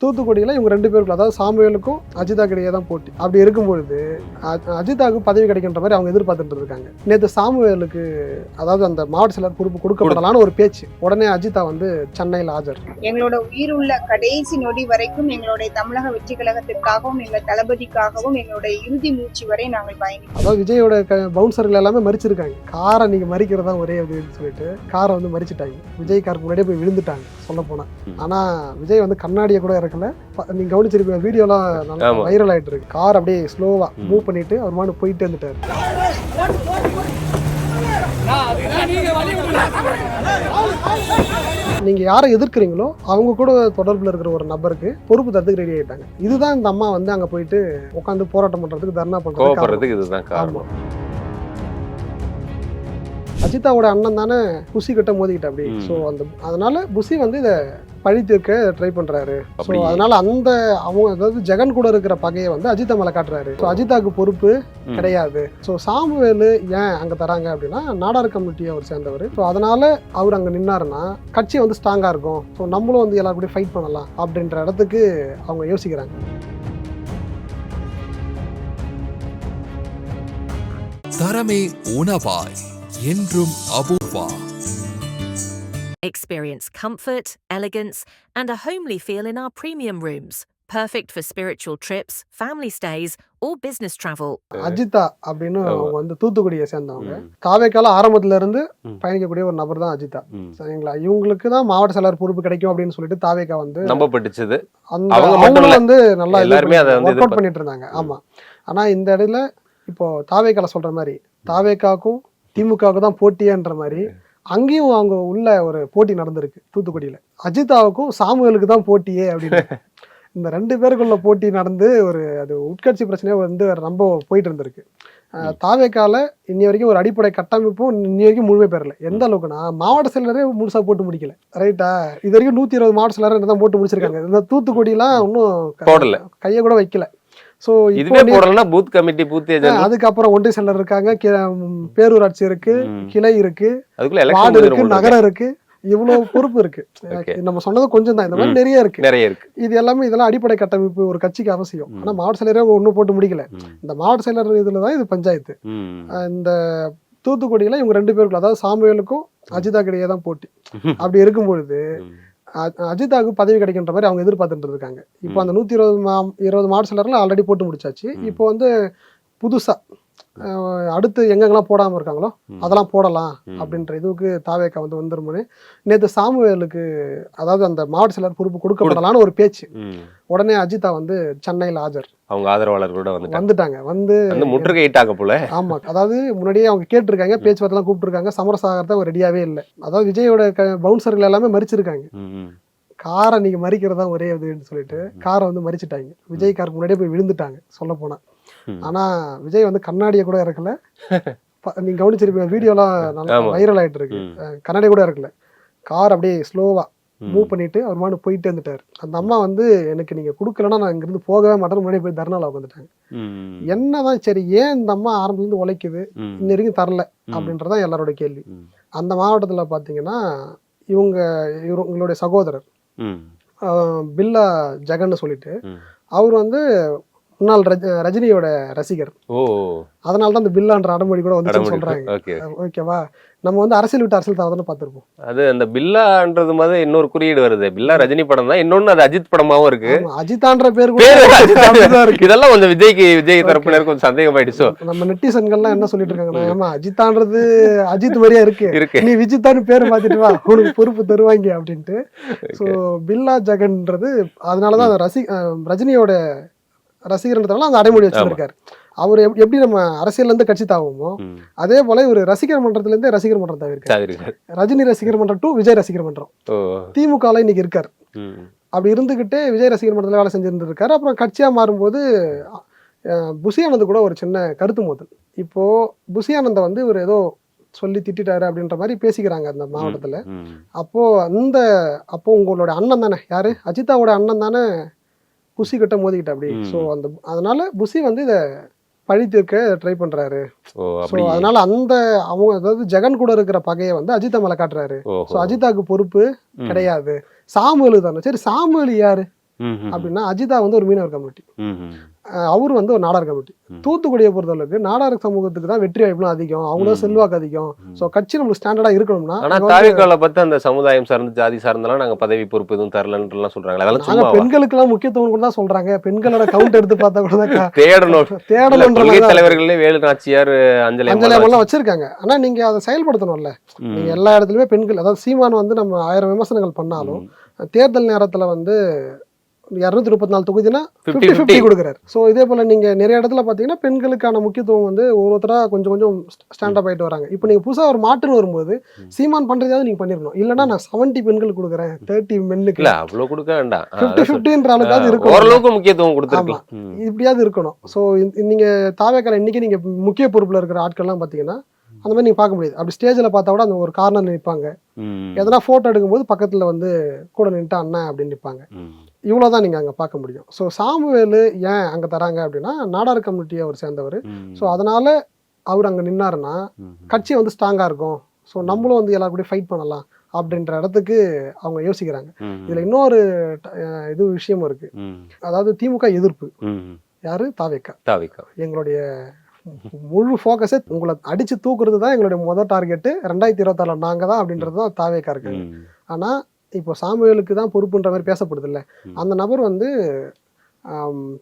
தூத்துக்குடியில் இவங்க 2 பேருக்குள்ள, அதாவது சாமுவேலுக்கும் அஜிதாக்கு இடையே தான் போட்டி. அப்படி இருக்கும்பொழுது அஜிதாவுக்கு பதவி கிடைக்கின்ற மாதிரி அவங்க எதிர்பார்த்துட்டு இருக்காங்க. நேற்று சாமுவேலுக்கு, அதாவது அந்த மாவட்ட செயலர் பொறுப்பு கொடுக்கப்படலான்னு ஒரு பேச்சு. உடனே அஜிதா வந்து சென்னையில் ஆஜர். எங்களோட உயிர் உள்ள கடைசி நொடி வரைக்கும் எங்களுடைய தமிழக வெற்றி கழகத்திற்காகவும் எங்கள் தளபதிக்காகவும் எங்களுடைய இறுதி மூச்சு வரை நாங்கள் பயணிக்கிறோம். அதாவது விஜயோட பவுன்சர்கள் எல்லாமே மறிச்சிருக்காங்க. காரை நீங்க மறிக்கிறதா ஒரே அப்படின்னு சொல்லிட்டு காரை வந்து மறிச்சிட்டாங்க. விஜய் காருக்கு முன்னாடியே போய் விழுந்துட்டாங்க சொல்ல போனா. ஆனா விஜய் வந்து கண்ணாடியை கூட இறக்கல. நீங்க கவனிச்சிருப்பீங்க, வீடியோலாம் நல்லா வைரல் ஆயிட்டு இருக்கு. கார் அப்படியே ஸ்லோவா மூவ் பண்ணிட்டு அவர் மாதிரி போயிட்டு வந்துட்டாரு. நீங்க யாரை எதிர்க்கிறீங்களோ அவங்க கூட தொடர்புல இருக்கிற ஒரு நபருக்கு பொறுப்பு தரத்துக்கு ரெடி ஆயிட்டாங்க. இதுதான் இந்த அம்மா வந்து அங்க போயிட்டு உட்காந்து போராட்டம் பண்றதுக்கு, தர்ணா பண்றதுக்கு இதுதான் காரணம். அஜிதாவோட அண்ணன் தானே புசி கிட்ட மோதிக்கிட்ட அப்படி. ஸோ அதனால புசி வந்து இதை பழி தீர்க்க ட்ரை பண்றாரு. ஸோ அதனால அந்த அவங்க, அதாவது ஜெகன் கூட இருக்கிற பகையை வந்து அஜிதா மேல காட்டுறாரு. ஸோ அஜிதாவுக்கு பொறுப்பு கிடையாது. ஸோ சாமுவேலு ஏன் அங்க தராங்க அப்படின்னா, நாடார் கமிட்டியை அவர் சேர்ந்தவர். ஸோ அதனால அவர் அங்க நின்னாருன்னா கட்சி வந்து ஸ்ட்ராங்கா இருக்கும். ஸோ நம்மளும் வந்து எல்லாரும் கூட ஃபைட் பண்ணலாம் அப்படின்ற இடத்துக்கு அவங்க யோசிக்கிறாங்க. தரமே உணவாய் என்றும் Apoorva. Experience comfort, elegance, and a homely feel in our premium rooms. Perfect for spiritual trips, family stays, or business travel. Ajitha அப்படின்னு அவங்க வந்து தூத்துக்குடியை சேர்ந்தவங்க. தாவேக்கால ஆரம்பத்துல இருந்து பயணிக்கக்கூடிய ஒரு நபர் தான் அஜிதா. சரிங்களா? இவங்களுக்கு தான் மாவட்ட செயலர் பொறுப்பு கிடைக்கும் அப்படின்னு சொல்லிட்டு தாவேக்கா வந்து நம்பப்பட்டுச்சு. அவங்க வந்து நல்லா ஒர்க் அவுட் பண்ணிட்டு இருந்தாங்க. ஆமா. ஆனா இந்த இடத்துல இப்போ தாவேக்கால சொல்ற மாதிரி தாவேக்காக்கும் திமுகவுக்கு தான் போட்டியன்ற மாதிரி அங்கேயும் அவங்க உள்ள ஒரு போட்டி நடந்திருக்கு தூத்துக்குடியில. அஜிதாவுக்கும் சாமுவேலுக்கு தான் போட்டியே அப்படின்னு இந்த 2 பேருக்குள்ள போட்டி நடந்து ஒரு அது உட்கட்சி பிரச்சனையே வந்து ரொம்ப போயிட்டு இருந்திருக்கு. தாவேக்கால இன்னி வரைக்கும் ஒரு அடிப்படை கட்டமைப்பும் இன்னி வரைக்கும் முழுமை பெறல. எந்த அளவுக்குன்னா மாவட்ட செயலரே முழுசா போட்டு முடிக்கல. ரைட்டா? இது வரைக்கும் 120 மாவட்ட செயலர் தான் போட்டு முடிச்சிருக்காங்க. இந்த தூத்துக்குடியெல்லாம் இன்னும் கையை கூட வைக்கல. ஸோ அதுக்கப்புறம் ஒன்றிய செயலர் இருக்காங்க, பேரூராட்சி இருக்கு, கிளை இருக்கு, வார்டு இருக்கு, நகரம் இருக்கு. இவ்வளவு பொறுப்பு இருக்கு. நம்ம சொன்னது கொஞ்சம் தான், இந்த மாதிரி நிறைய இருக்கு. இது எல்லாமே இதெல்லாம் அடிப்படை கட்டமைப்பு ஒரு கட்சிக்கு அவசியம். ஆனா மாவட்ட செயலரே ஒன்னும் போட்டு முடிக்கல. இந்த மாவட்ட செயலர் இதுலதான் இது பஞ்சாயத்து. இந்த தூத்துக்குடியில இவங்க 2 பேருக்குள்ள, அதாவது சாமுவேலுக்கும் அஜிதாக்கு இடையே தான் போட்டி. அப்படி இருக்கும்பொழுது அஜிதாவுக்கு பதவி கிடைக்கின்ற மாதிரி அவங்க எதிர்பார்த்துட்டு இருக்காங்க. இப்போ அந்த 120 மாவட்ட செயலர்கள் ஆல்ரெடி போட்டு முடிச்சாச்சு. இப்போ வந்து புதுசா அடுத்து எங்கெங்கெல்லாம் போடாம இருக்காங்களோ அதெல்லாம் போடலாம் அப்படின்ற இதுக்கு தாவேக்கா வந்து வந்துருமோனே நேற்று சாமுவேலுக்கு, அதாவது அந்த மாவட்ட செயலர் பொறுப்பு கொடுக்கப்படலான்னு ஒரு பேச்சு. உடனே அஜிதா வந்து சென்னையில் ஆஜர். அவங்க ஆதரவாளர்களோட வந்துட்டாங்க. வந்து முற்றுகையிட்டாங்க போல. ஆமா. அதாவது முன்னாடியே அவங்க கேட்டிருக்காங்க, பேச்சுவார்த்தை கூப்பிட்டுருக்காங்க. சமரசாகிறத ஒரு ரெடியாவே இல்லை. அதாவது விஜயோட பவுன்சர்கள் எல்லாமே மறிச்சிருக்காங்க. காரை நீங்க மறிக்கிறதா ஒரே இதுன்னு சொல்லிட்டு காரை வந்து மறிச்சிட்டாங்க. விஜய் காருக்கு முன்னாடியே போய் விழுந்துட்டாங்க சொல்ல போனா. ஆனா விஜய் வந்து கண்ணாடியை கூட இறக்கல. நீங்க கவனிச்சிருப்பீங்க, வீடியோலாம் நல்லா வைரல் ஆயிட்டு இருக்கு. கண்ணாடியை கூட இறக்கல. கார் அப்படியே ஸ்லோவா மூவ் பண்ணிட்டு அவர் மாதிரி போயிட்டு வந்துட்டாரு. அந்த அம்மா வந்து எனக்கு நீங்க கொடுக்கலன்னா நான் இங்கிருந்து போகவே மாட்டேன், முன்னாடி போய் தர்ணால உட்காந்துட்டாங்க. என்னதான் சரி, ஏன் இந்த அம்மா ஆரம்பத்துல இருந்து உழைக்குது, இன்ன வரைக்கும் தரல அப்படின்றதான் எல்லாரோட கேள்வி. அந்த மாவட்டத்துல பாத்தீங்கன்னா இவங்களுடைய சகோதரர் பில்லா ஜெகன் சொல்லிட்டு அவர் வந்து முன்னாள் ரஜினியோட ரசிகர். அதனாலதான் அந்த பில்லான்ற அடமொழி கூட வந்து சொல்றாங்க. ஓகேவா? நம்ம வந்து அரசியல் விட்டு அரசியல் தாவதானே பார்த்திருப்போம். அது அந்த பில்லான்றது மாதிரி இன்னொரு குறியீடு வருது. பில்லா ரஜினி படம் தான், இன்னொன்னு அது அஜித் படமாவும் இருக்கு. அஜித்தான்ற பேர் இதெல்லாம் கொஞ்சம் விஜய் தரப்பினர் கொஞ்சம் சந்தேகமாயிடுச்சோ. நம்ம நெட்டிசன்கள்லாம் என்ன சொல்லிட்டு இருக்காங்கன்னா, ஏமா அஜித்தான்றது அஜித் மாதிரியா இருக்கு, நீ விஜித்தான்னு பேரு மாத்திட்டு வா, உனக்கு பொறுப்பு தருவாங்க அப்படின்ட்டு. ஸோ பில்லா ஜெகன்ன்றது அதனாலதான் ரஜினியோட ரசிகர்ன்றதுனால அந்த அடைமொழி வச்சிருக்காரு. அவர் எப்படி நம்ம அரசியல்ல இருந்து கட்சி தாவோமோ அதே போல ஒரு ரசிகர் மன்றத்துல இருந்தே ரசிகர் மன்றம் தவிர்க்க ரஜினி ரசிகர் மன்றம் டு விஜய் ரசிகர் மன்றம் திமுக இன்னைக்கு இருக்காரு. அப்படி இருந்துகிட்டே விஜய் ரசிகர் மன்றத்துல வேலை செஞ்சிருந்து இருக்காரு. அப்புறம் கட்சியா மாறும்போது புசி ஆனந்த் கூட ஒரு சின்ன கருத்து மோதல். இப்போ புசி ஆனந்த வந்து இவர் ஏதோ சொல்லி திட்டாரு அப்படின்ற மாதிரி பேசிக்கிறாங்க அந்த மாவட்டத்துல. அப்போ உங்களோட அண்ணன் தானே, யாரு அஜிதாவோட அண்ணன் தானே புசி கிட்ட மோதிக்கிட்ட அப்படி. ஸோ அதனால புசி வந்து இதை பழி தீர்க்க ட்ரை பண்றாரு. ஸோ அதனால அவங்க, அதாவது ஜெகன் கூட இருக்கிற பகையை வந்து அஜிதா மேல காட்டுறாரு. ஸோ அஜிதாவுக்கு பொறுப்பு கிடையாது, சாமுவேலுக்கு தானே. சரி, சாமுவேல் யாரு? அப்படின்னா அஜிதா வந்து ஒரு மீனவர் கம்யூனிட்டி, அவரு வந்து ஒரு நாடார் கமிட்டி. தூத்துக்குடியை பொறுத்தளவுக்கு நாடார் சமூகத்துக்கு தான் வெற்றி வாய்ப்புலாம் அதிகம், அவங்களும் செல்வாக்கு அதிகம். ஸோ கட்சி நம்மளுக்கு ஸ்டாண்டர்டா இருக்கணும்னா. ஆனா தாவேக்கால பத்தி அந்த சமுதாயம் சார்ந்து ஜாதி சார்ந்தெல்லாம் நாங்க பதவி பொறுப்பு எதுவும் தரலன்னு சொல்றாங்க. அதெல்லாம் சும்மா பெண்களுக்கு எல்லாம் முக்கியத்துவம் கூட தான் சொல்றாங்க. பெண்களோட கவுண்ட் எடுத்து பார்த்தா கூட தேடணும் தலைவர்களே வேலு நாச்சியார் அஞ்சலி எல்லாம் வச்சிருக்காங்க. ஆனா நீங்க அதை செயல்படுத்தணும்ல. நீங்க எல்லா இடத்துலயுமே பெண்கள், அதாவது சீமான் வந்து நம்ம 1000 விமர்சனங்கள் பண்ணாலும் தேர்தல் நேரத்துல வந்து 234 தொகுதினா 50-50 கொடுக்குறாரு. ஸோ இதே போல நீங்க நிறைய இடத்துல பாத்தீங்கன்னா பெண்களுக்கான முக்கியத்துவம் வந்து ஒவ்வொருத்தரா கொஞ்சம் கொஞ்சம் ஸ்டாண்ட் அப் ஆயிட்டு வராங்க. இப்போ நீங்க புதுசா ஒரு மாற்றுன்னு வரும்போது சீமான் பண்றதாவது நீங்க பண்ணிருக்கணும். இல்லன்னா நான் 70 பெண்கள் கொடுக்குறேன் 30 மென்னுக்கு இல்ல அவ்வளவு கொடுக்க வேண்டாம், 50-50ன்ற அளவுக்கு இருக்கும், ஓரளவுக்கு முக்கியத்துவம் கொடுத்துருக்கலாம், இப்படியாவது இருக்கணும். ஸோ நீங்க தாவேக்கால இன்னைக்கு நீங்க முக்கிய பொறுப்புல இருக்கிற ஆட்கள்லாம் பாத்தீங்கன்னா அந்த மாதிரி நீங்க பார்க்க முடியாது. அப்படி ஸ்டேஜ்ல பார்த்தா கூட அந்த ஒரு கார்னர் நிற்பாங்க, எதனா போட்டோ எடுக்கும்போது பக்கத்துல வந்து கூட நின்றுட்டு அண்ணன் அப்படின்னு நிற்பாங்க. இவ்வளவுதான் நீங்க அங்க பார்க்க முடியும். ஸோ சாமுவேலு ஏன் அங்க தராங்க அப்படின்னா நாடார் கம்யூனிட்டியை அவர் சேர்ந்தவர். ஸோ அதனால அவர் அங்க நின்னாருன்னா கட்சி வந்து ஸ்ட்ராங்கா இருக்கும். ஸோ நம்மளும் வந்து எல்லாரும் கூட ஃபைட் பண்ணலாம் அப்படின்ற இடத்துக்கு அவங்க யோசிக்கிறாங்க. இதுல இன்னொரு இது விஷயமும் இருக்கு. அதாவது திமுக எதிர்ப்பு யாரு? தாவேக்கா. எங்களுடைய முழு ஃபோக்கஸே உங்களை அடிச்சு தூக்குறது தான் எங்களுடைய முதல் டார்கெட்டு. 2026 நாங்க தான் அப்படின்றது தான் தாவேக்கா இருக்கு. ஆனா இப்போ சாமுவேலுக்கு தான் பொறுப்புன்ற மாதிரி பேசப்படுது இல்ல, அந்த நபர் வந்து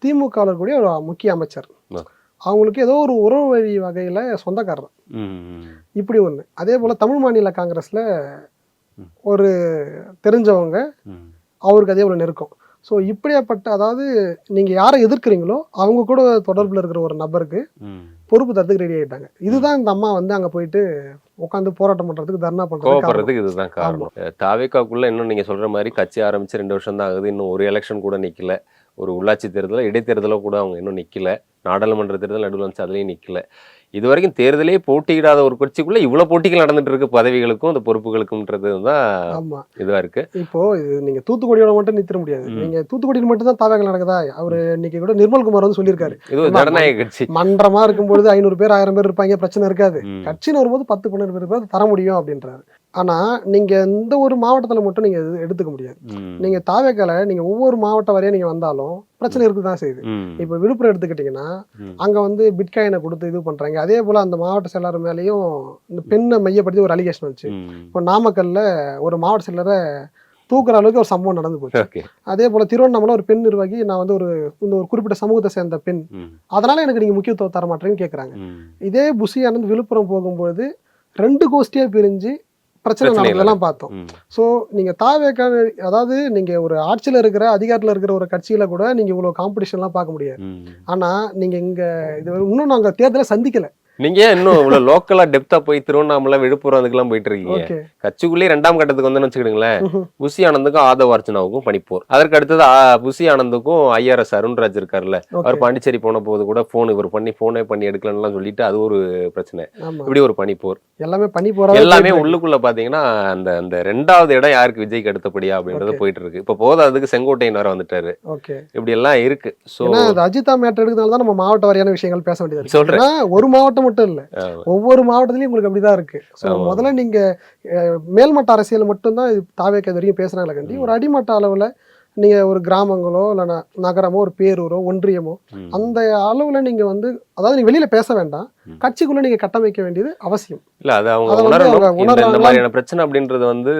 திமுக கூடிய ஒரு முக்கிய அமைச்சர், அவங்களுக்கு ஏதோ ஒரு உறவு வழி வகையில சொந்தக்காரர் இப்படி ஒண்ணு. அதே போல தமிழ் மாநில காங்கிரஸ்ல ஒரு தெரிஞ்சவங்க, அவருக்கு அதே போல நெருக்கம். ஸோ இப்படியாப்பட்ட, அதாவது நீங்க யாரை எதிர்க்கிறீங்களோ அவங்க கூட தொடர்புல இருக்கிற ஒரு நபருக்கு பொறுப்பு தரத்துக்கு ரெடி ஆயிட்டாங்க. இதுதான் இந்த அம்மா வந்து அங்க போயிட்டு உட்காந்து போராட்டம் பண்றதுக்கு, தர்ணா பண்றதுக்கு இதுதான் காரணம். தாவேக்காக்குள்ள இன்னும் நீங்க சொல்ற மாதிரி கட்சி ஆரம்பிச்சு 2 வருஷம் தான் ஆகுது, இன்னும் ஒரு எலெக்ஷன் கூட நிக்கல, ஒரு உள்ளாட்சி தேர்தலோ இடைத்தேர்தலோ கூட அவங்க இன்னும் நிக்கல, நாடாளுமன்ற தேர்தல் நடுவில் வந்து அதுலயும் நிக்கல. இது வரைக்கும் தேர்தலே போட்டியிடாத ஒரு கட்சிக்குள்ள இவ்வளவு போட்டிகள் நடந்துட்டு இருக்கு, பதவிகளுக்கும் அந்த பொறுப்புகளுக்கும்ன்றது தான் இதுவா இருக்கு. இப்போ இது நீங்க தூத்துக்குடியோட மட்டும் நிறுத்த முடியாது. நீங்க தூத்துக்குடியில் மட்டும் தான் தாவேகள் நடக்குதா? அவரு இன்னைக்கு கூட நிர்மல்குமார் வந்து சொல்லியிருக்காரு, இது ஜனநாயக கட்சி மன்றமா இருக்கும்போது 500 பேர் 1000 பேர் இருப்பாங்க, பிரச்சனை இருக்காது, கட்சின்னு வரும்போது 10-12 பேர் தர முடியும் அப்படின்றாரு. ஆனா நீங்க இந்த ஒரு மாவட்டத்துல மட்டும் நீங்க எடுத்துக்க முடியாது. நீங்க தாவேக்கால நீங்க ஒவ்வொரு மாவட்ட வரையும் நீங்க வந்தாலும் பிரச்சனை இருக்குதான் செய்யுது. இப்ப விழுப்புரம் எடுத்துக்கிட்டீங்கன்னா அங்க வந்து பிட்காயினை கொடுத்து இது பண்றாங்க. அதே போல அந்த மாவட்ட செயலர் மேலேயும் இந்த பெண்ணை மையப்படுத்தி ஒரு அலிகேஷன் வந்துச்சு. இப்போ நாமக்கல்ல ஒரு மாவட்ட செயலரை தூக்குற அளவுக்கு ஒரு சம்பவம் நடந்து போச்சு. அதே போல திருவண்ணாமலை ஒரு பெண் நிர்வாகி, நான் வந்து ஒரு குறிப்பிட்ட சமூகத்தை சேர்ந்த பெண், அதனால எனக்கு நீங்க முக்கியத்துவம் தர மாட்டேன்னு கேட்கறாங்க. இதே புஷி ஆனந்த் விழுப்புரம் போகும்போது 2 கோஷ்டியா பிரிஞ்சு பிரச்சனை நடந்ததெல்லாம் பார்த்தோம். ஸோ நீங்க தாவேக்கா, அதாவது நீங்க ஒரு ஆட்சியில இருக்கிற அதிகாரத்துல இருக்கிற ஒரு கட்சியில கூட நீங்க இவ்வளவு காம்படிஷன்லாம் பார்க்க முடியாது. ஆனா நீங்க இங்க இது இன்னும் நாங்க தேர்தலை சந்திக்கல. நீங்க இன்னும் இவ்வளவு லோக்கலா டெப்தா போய் திருவண்ணாமலை விழுப்புரம் அதுக்கெல்லாம் போயிட்டு இருக்கீங்க. கட்சிக்குள்ளே 2ஆம் கட்டத்துக்கு வந்து வச்சுக்கிடுங்களேன், புஷி ஆனந்துக்கும் ஆதவ் அர்ச்சனாவுக்கும் பணிப்போர். அதற்கு அடுத்தது புஷி ஆனந்துக்கும் ஐஆர்எஸ் அருண்ராஜ் இருக்காருல்ல, அவர் பாண்டிச்சேரி போன போது கூட போன் இவர் பண்ணி போனே பண்ணி எடுக்கலன்னு சொல்லிட்டு அது ஒரு பிரச்சனை. இப்படி ஒரு பணிப்போர், எல்லாமே பணிப்போர், எல்லாமே உள்ளுக்குள்ள பாத்தீங்கன்னா அந்த 2வது இடம் யாருக்கு விஜய்க்கு அடுத்தபடியா அப்படின்றது போயிட்டு இருக்கு. இப்ப போதாதுக்கு செங்கோட்டையன் வர வந்துட்டாரு. இப்படி எல்லாம் இருக்கு. சோ அஜிதா மேட்டர் எடுக்கிறதுனால தான் நம்ம மாவட்ட வாரியான விஷயங்கள் பேச வேண்டியது. சொல்றேன், ஒரு மாவட்டம் மட்டும் இல்ல, ஒவ்வொரு மாவட்டத்திலயும் உங்களுக்கு அப்படிதான் இருக்கு. முதல்ல நீங்க மேல்மட்ட அரசியல் மட்டும்தான் தாவேக்கா வரைக்கும் பேசுறாங்களே கண்டி, ஒரு அடிமட்ட அளவுல நீங்க ஒரு கிராமங்களோ இல்ல நகரமோ ஒரு பேரூரோ ஒன்றியமோ அந்த அளவுல நீங்க வந்து, அதாவது நீங்க வெளியில பேச வேண்டாம், கட்சிக்குள்ள நீங்க கட்டமைக்க வேண்டியது அவசியம். இல்ல அது அவங்க உணரணும். இந்த மாதிரியான பிரச்சனை அப்படின்றது வந்து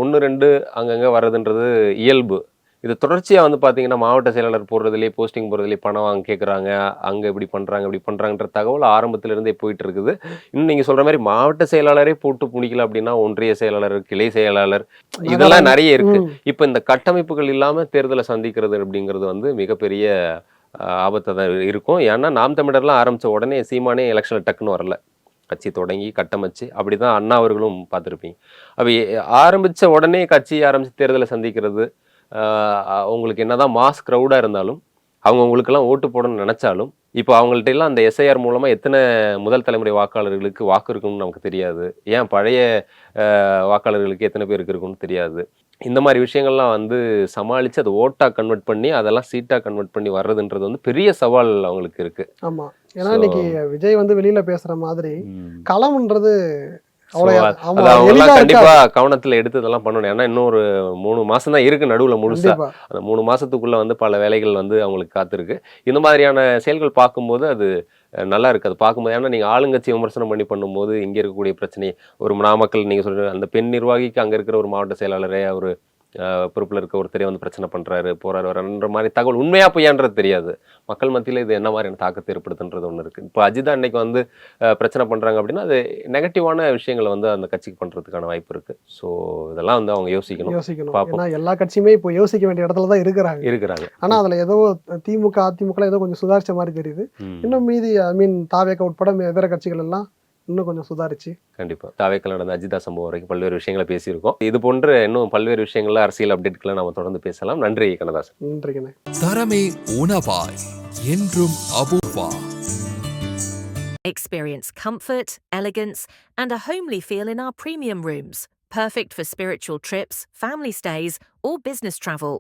1-2 அங்கங்க வர்றதுன்றது இயல்பு. இது தொடர்ச்சியா வந்து பாத்தீங்கன்னா மாவட்ட செயலாளர் போடுறதுலேயே போஸ்டிங் போடுறதுலேயே பணம் வாங்க கேட்குறாங்க, அங்க இப்படி பண்றாங்கன்ற தகவல் ஆரம்பத்துல இருந்தே போயிட்டு இருக்குது. இன்னும் நீங்க சொல்ற மாதிரி மாவட்ட செயலாளரே போட்டு புடிக்கல அப்படின்னா ஒன்றிய செயலாளர், கிளை செயலாளர், இதெல்லாம் நிறைய இருக்கு. இப்ப இந்த கட்டமைப்புகள் இல்லாம தேர்தலை சந்திக்கிறது அப்படிங்கிறது வந்து மிகப்பெரிய ஆபத்தை தான் இருக்கும். ஏன்னா நாம் தமிழர்லாம் ஆரம்பிச்ச உடனே சீமானே எலெக்ஷன்ல டக்குன்னு வரல, கட்சி தொடங்கி கட்டமைச்சு அப்படிதான் அண்ணா அவர்களும் பார்த்துருப்பீங்க. அப்ப ஆரம்பிச்ச உடனே கட்சி ஆரம்பிச்சு தேர்தலை சந்திக்கிறது, உங்களுக்கு என்னதான் மாஸ் க்ரௌடா இருந்தாலும் அவங்க உங்களுக்கெல்லாம் ஓட்டு போடணும்னு நினைச்சாலும் இப்போ அவங்கள்ட்ட எல்லாம் அந்த எஸ்ஐஆர் மூலமா எத்தனை முதல் தலைமுறை வாக்காளர்களுக்கு வாக்கு இருக்குன்னு நமக்கு தெரியாது, ஏன் பழைய வாக்காளர்களுக்கு எத்தனை பேருக்கு இருக்குன்னு தெரியாது. இந்த மாதிரி விஷயங்கள்லாம் வந்து சமாளிச்சு அதை ஓட்டா கன்வெர்ட் பண்ணி அதெல்லாம் சீட்டா கன்வெர்ட் பண்ணி வர்றதுன்றது வந்து பெரிய சவால் அவங்களுக்கு இருக்கு. ஆமா, ஏன்னா இன்னைக்கு விஜய் வந்து வெளியில பேசுற மாதிரி களம்ன்றது அவங்கெல்லாம் கண்டிப்பா கவனத்துல எடுத்து இதெல்லாம் பண்ணணும். ஏன்னா இன்னும் ஒரு 3 மாசம் தான் இருக்கு நடுவுல முழுசா. அந்த 3 மாசத்துக்குள்ள வந்து பல வேலைகள் வந்து அவங்களுக்கு காத்திருக்கு. இந்த மாதிரியான செயல்கள் பார்க்கும்போது அது நல்லா இருக்கு. அது பார்க்கும்போது ஏன்னா நீங்க ஆளுங்கட்சி விமர்சனம் பண்ணி பண்ணும்போது இங்க இருக்கக்கூடிய பிரச்சனை ஒரு நாமக்கல் நீங்க சொல்ற அந்த பெண் நிர்வாகிக்கு அங்க இருக்கிற ஒரு மாவட்ட செயலாளரே ஒரு பொறுப்புல இருக்க ஒருத்தரே வந்து பிரச்சனை பண்றாரு போறாரு வரன்ற மாதிரி தகவல் உண்மையா பொய்யான்றது தெரியாது. மக்கள் மத்தியில இது என்ன மாதிரியான தாக்கத்தை ஏற்படுத்துன்றது ஒண்ணு இருக்கு. இப்போ அஜிதா இன்னைக்கு வந்து பிரச்சனை பண்றாங்க அப்படின்னா அது நெகட்டிவான விஷயங்களை வந்து அந்த கட்சிக்கு பண்றதுக்கான வாய்ப்பு இருக்கு. ஸோ இதெல்லாம் வந்து அவங்க யோசிக்கணும். ஏன்னா எல்லா கட்சியுமே இப்போ யோசிக்க வேண்டிய இடத்துல தான் இருக்கிறாங்க. ஆனா அதுல ஏதோ திமுக அதிமுக ஏதோ கொஞ்சம் சுதாரிச்ச மாதிரி தெரியுது. இன்னும் மீதி தாவேக உட்பட இதர கட்சிகள் எல்லாம் இன்னும் கொஞ்சம் சுதாரிச்சு கண்டிப்பா தாவேக்கல் நடந்த அஜிதா சம்பவம் வரைக்கும் பல்வேறு விஷயங்களை பேசியிருக்கோம். இது போன்ற இன்னும் பல்வேறு விஷயங்கள்ல அரசியல் அப்டேட்களை நம்ம தொடர்ந்து பேசலாம். நன்றி கண்ணதாசன். நன்றிங்க. தரமே உணவாய் என்றும் Apoorva. Experience comfort, elegance, and a homely feel in our premium rooms. Perfect for spiritual trips, family stays, or business travel,